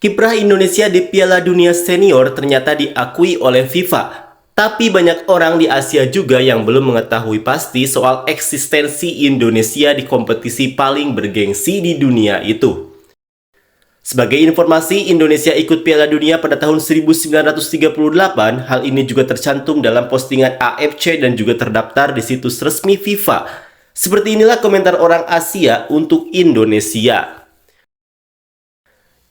Kiprah Indonesia di Piala Dunia Senior ternyata diakui oleh FIFA. Tapi banyak orang di Asia juga yang belum mengetahui pasti soal eksistensi Indonesia di kompetisi paling bergengsi di dunia itu. Sebagai informasi, Indonesia ikut Piala Dunia pada tahun 1938. Hal ini juga tercantum dalam postingan AFC dan juga terdaftar di situs resmi FIFA. Seperti inilah komentar orang Asia untuk Indonesia.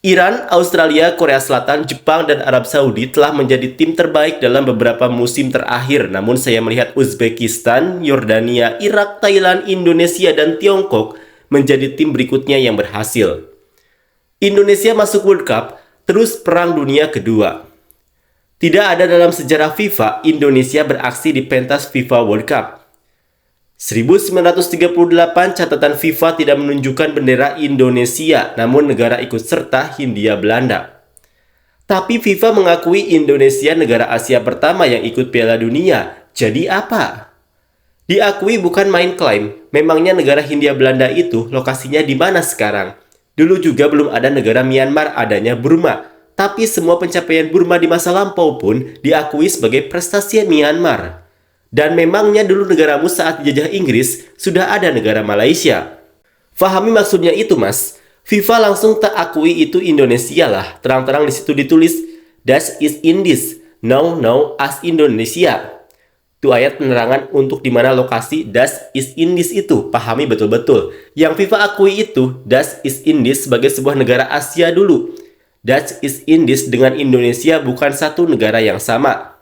Iran, Australia, Korea Selatan, Jepang, dan Arab Saudi telah menjadi tim terbaik dalam beberapa musim terakhir. Namun saya melihat Uzbekistan, Yordania, Irak, Thailand, Indonesia, dan Tiongkok menjadi tim berikutnya yang berhasil. Indonesia masuk World Cup, terus Perang Dunia Kedua. Tidak ada dalam sejarah FIFA, Indonesia beraksi di pentas FIFA World Cup. 1938 catatan FIFA tidak menunjukkan bendera Indonesia, namun negara ikut serta Hindia Belanda. Tapi FIFA mengakui Indonesia negara Asia pertama yang ikut Piala Dunia. Jadi apa? Diakui bukan main klaim. Memangnya negara Hindia Belanda itu lokasinya di mana sekarang? Dulu juga belum ada negara Myanmar, adanya Burma. Tapi semua pencapaian Burma di masa lampau pun diakui sebagai prestasi Myanmar. Dan memangnya dulu negaramu saat dijajah Inggris, sudah ada negara Malaysia. Fahami maksudnya itu, Mas. FIFA langsung tak akui itu Indonesia lah. Terang-terang di situ ditulis, Das ist Indies, no as Indonesia. Itu ayat penerangan untuk di mana lokasi Das ist Indies itu. Pahami betul-betul. Yang FIFA akui itu, Das ist Indies sebagai sebuah negara Asia dulu. Das ist Indies dengan Indonesia bukan satu negara yang sama.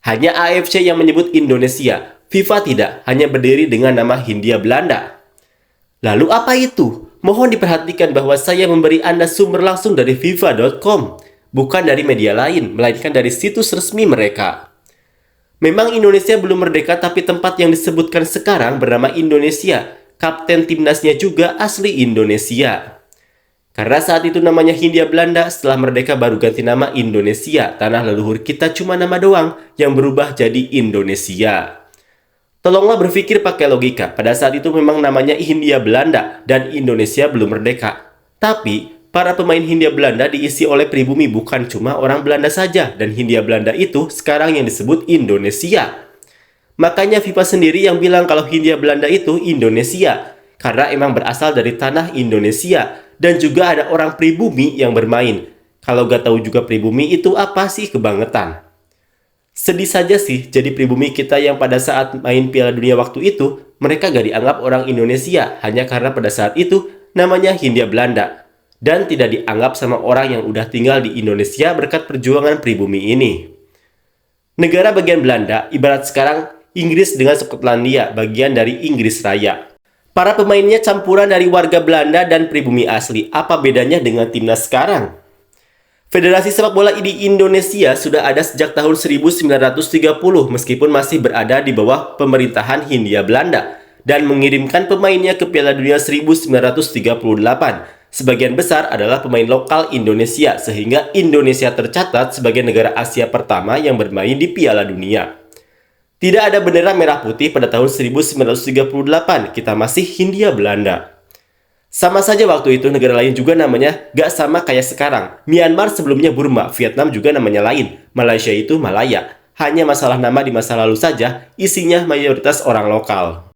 Hanya AFC yang menyebut Indonesia, FIFA tidak, hanya berdiri dengan nama Hindia Belanda. Lalu apa itu? Mohon diperhatikan bahwa saya memberi Anda sumber langsung dari FIFA.com, bukan dari media lain, melainkan dari situs resmi mereka. Memang Indonesia belum merdeka, tapi tempat yang disebutkan sekarang bernama Indonesia. Kapten timnasnya juga asli Indonesia. Karena saat itu namanya Hindia Belanda, setelah merdeka baru ganti nama Indonesia. Tanah leluhur kita cuma nama doang yang berubah jadi Indonesia. Tolonglah berpikir pakai logika. Pada saat itu memang namanya Hindia Belanda dan Indonesia belum merdeka. Tapi para pemain Hindia Belanda diisi oleh pribumi, bukan cuma orang Belanda saja. Dan Hindia Belanda itu sekarang yang disebut Indonesia. Makanya FIFA sendiri yang bilang kalau Hindia Belanda itu Indonesia. Karena emang berasal dari tanah Indonesia. Dan juga ada orang pribumi yang bermain. Kalau gak tahu juga pribumi itu apa sih, kebangetan. Sedih saja sih jadi pribumi kita yang pada saat main Piala Dunia waktu itu, mereka gak dianggap orang Indonesia hanya karena pada saat itu namanya Hindia Belanda. Dan tidak dianggap sama orang yang udah tinggal di Indonesia berkat perjuangan pribumi ini. Negara bagian Belanda ibarat sekarang Inggris dengan Skotlandia, bagian dari Inggris Raya. Para pemainnya campuran dari warga Belanda dan pribumi asli. Apa bedanya dengan timnas sekarang? Federasi sepak bola di Indonesia sudah ada sejak tahun 1930 meskipun masih berada di bawah pemerintahan Hindia Belanda dan mengirimkan pemainnya ke Piala Dunia 1938. Sebagian besar adalah pemain lokal Indonesia sehingga Indonesia tercatat sebagai negara Asia pertama yang bermain di Piala Dunia. Tidak ada bendera merah putih pada tahun 1938, kita masih Hindia Belanda. Sama saja waktu itu negara lain juga namanya gak sama kayak sekarang. Myanmar sebelumnya Burma, Vietnam juga namanya lain, Malaysia itu Malaya. Hanya masalah nama di masa lalu saja, isinya mayoritas orang lokal.